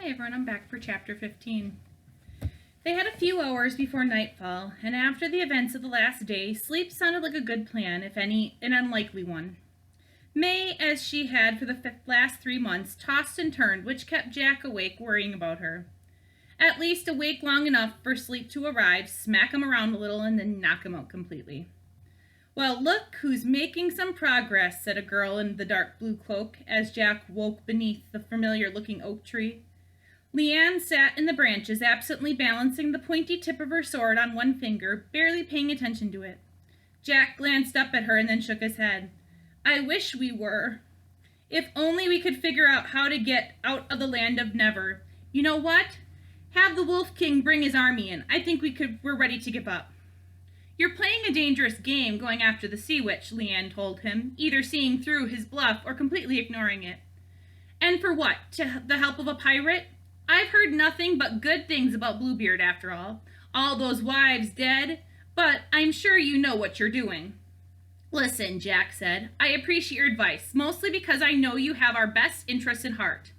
Hi everyone, I'm back for chapter 15. They had a few hours before nightfall, and after the events of the last day, sleep sounded like a good plan, if any, an unlikely one. May, as she had for the last 3 months, tossed and turned, which kept Jack awake, worrying about her. At least awake long enough for sleep to arrive, smack him around a little, and then knock him out completely. "Well, look who's making some progress," said a girl in the dark blue cloak, as Jack woke beneath the familiar-looking oak tree. Lian sat in the branches, absently balancing the pointy tip of her sword on one finger, barely paying attention to it. Jack glanced up at her and then shook his head. "I wish we were. If only we could figure out how to get out of the land of never. You know what? Have the Wolf King bring his army in. I think we're ready to give up." "You're playing a dangerous game going after the Sea Witch," Lian told him, either seeing through his bluff or completely ignoring it. "And for what? To the help of a pirate? I've heard nothing but good things about Bluebeard after all those wives dead, but I'm sure you know what you're doing." "Listen," Jack said, "I appreciate your advice, mostly because I know you have our best interests at heart.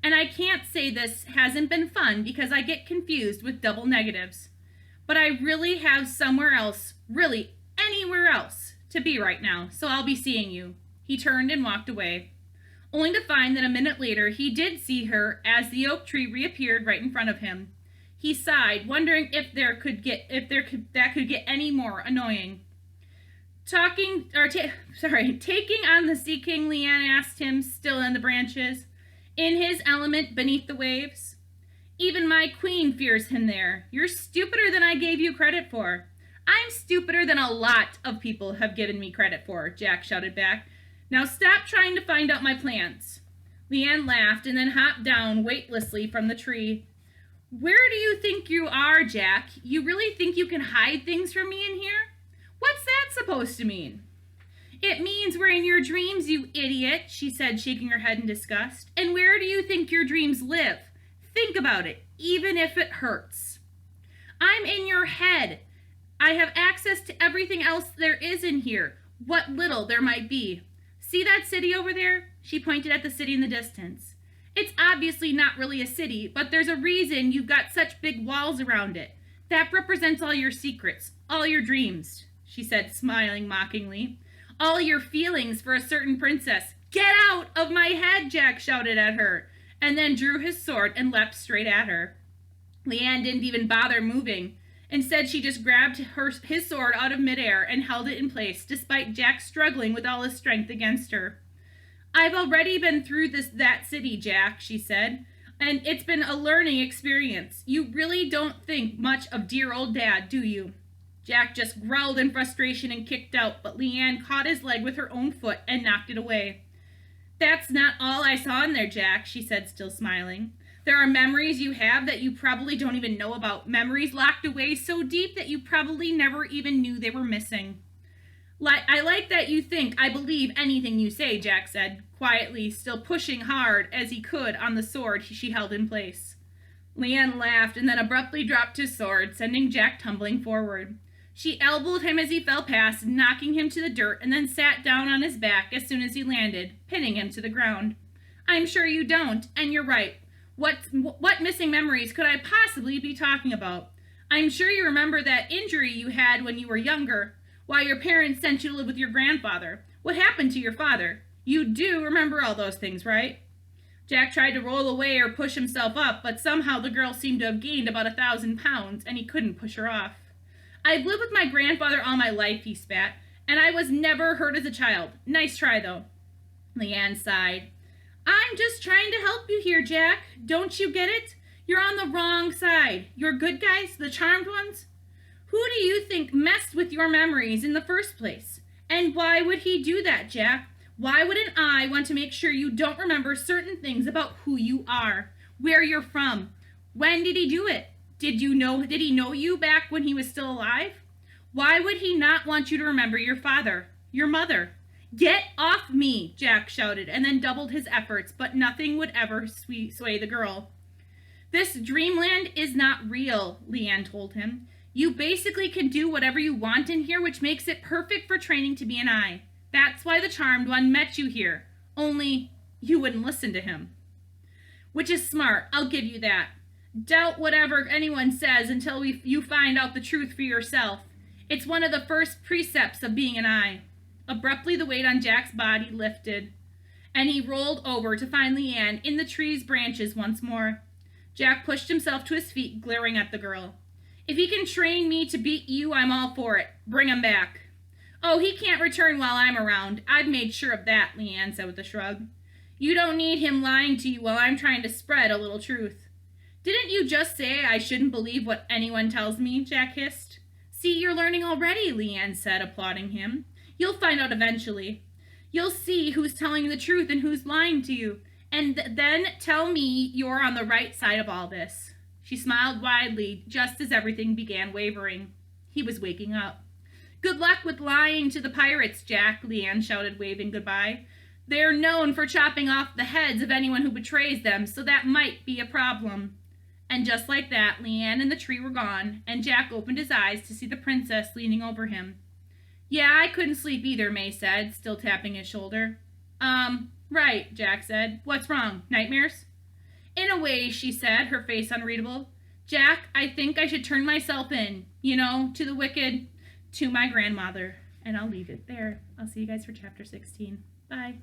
And I can't say this hasn't been fun because I get confused with double negatives. But I really have somewhere else, really anywhere else, to be right now, so I'll be seeing you." He turned and walked away, only to find that a minute later he did see her as the oak tree reappeared right in front of him. He sighed, wondering if that could get any more annoying. Taking on the Sea King?" Lian asked him, still in the branches, in his element beneath the waves. "Even my queen fears him there. You're stupider than I gave you credit for." "I'm stupider than a lot of people have given me credit for," Jack shouted back. "Now stop trying to find out my plans." Lian laughed and then hopped down weightlessly from the tree. "Where do you think you are, Jack? You really think you can hide things from me in here? What's that supposed to mean?" "It means we're in your dreams, you idiot," she said, shaking her head in disgust. "And where do you think your dreams live? Think about it, even if it hurts." "I'm in your head. I have access to everything else there is in here, what little there might be. See that city over there?" She pointed at the city in the distance. "It's obviously not really a city, but there's a reason you've got such big walls around it. That represents all your secrets, all your dreams," she said, smiling mockingly. "All your feelings for a certain princess." "Get out of my head!" Jack shouted at her, and then drew his sword and leapt straight at her. Lian didn't even bother moving. Instead, she just grabbed his sword out of midair and held it in place, despite Jack struggling with all his strength against her. "I've already been through that city, Jack," she said, "and it's been a learning experience. You really don't think much of dear old Dad, do you?" Jack just growled in frustration and kicked out, but Lian caught his leg with her own foot and knocked it away. "That's not all I saw in there, Jack," she said, still smiling. "There are memories you have that you probably don't even know about, memories locked away so deep that you probably never even knew they were missing." "I like that you think I believe anything you say," Jack said, quietly, still pushing hard as he could on the sword she held in place. Lian laughed and then abruptly dropped his sword, sending Jack tumbling forward. She elbowed him as he fell past, knocking him to the dirt, and then sat down on his back as soon as he landed, pinning him to the ground. "I'm sure you don't, and you're right. What missing memories could I possibly be talking about? I'm sure you remember that injury you had when you were younger, while your parents sent you to live with your grandfather. What happened to your father? You do remember all those things, right?" Jack tried to roll away or push himself up, but somehow the girl seemed to have gained about 1,000 pounds, and he couldn't push her off. "I've lived with my grandfather all my life," he spat, "and I was never hurt as a child. Nice try, though." Lian sighed. "I'm just trying to help you here, Jack. Don't you get it? You're on the wrong side. You're good guys, the charmed ones. Who do you think messed with your memories in the first place? And why would he do that, Jack? Why wouldn't I want to make sure you don't remember certain things about who you are, where you're from? When did he do it? Did he know you back when he was still alive? Why would he not want you to remember your father, your mother?" "Get off me!" Jack shouted, and then doubled his efforts, but nothing would ever sway the girl. "This dreamland is not real," Lian told him. "You basically can do whatever you want in here, which makes it perfect for training to be an eye. That's why the Charmed One met you here. Only you wouldn't listen to him." Which is smart, I'll give you that. Doubt whatever anyone says until you find out the truth for yourself. It's one of the first precepts of being an eye. Abruptly, the weight on Jack's body lifted, and he rolled over to find Lian in the tree's branches once more. Jack pushed himself to his feet, glaring at the girl. If he can train me to beat you, I'm all for it. Bring him back. Oh, he can't return while I'm around. I've made sure of that, Lian said with a shrug. You don't need him lying to you while I'm trying to spread a little truth. Didn't you just say I shouldn't believe what anyone tells me? Jack hissed. See, you're learning already, Lian said, applauding him. You'll find out eventually. You'll see who's telling the truth and who's lying to you, and then tell me you're on the right side of all this. She smiled widely just as everything began wavering. He was waking up. Good luck with lying to the pirates, Jack, Lian shouted, waving goodbye. They're known for chopping off the heads of anyone who betrays them, so that might be a problem. And just like that, Lian and the tree were gone, and Jack opened his eyes to see the princess leaning over him. Yeah, I couldn't sleep either, May said, still tapping his shoulder. Right, Jack said. What's wrong? Nightmares? In a way, she said, her face unreadable. Jack, I think I should turn myself in, to the wicked, to my grandmother. And I'll leave it there. I'll see you guys for chapter 16. Bye.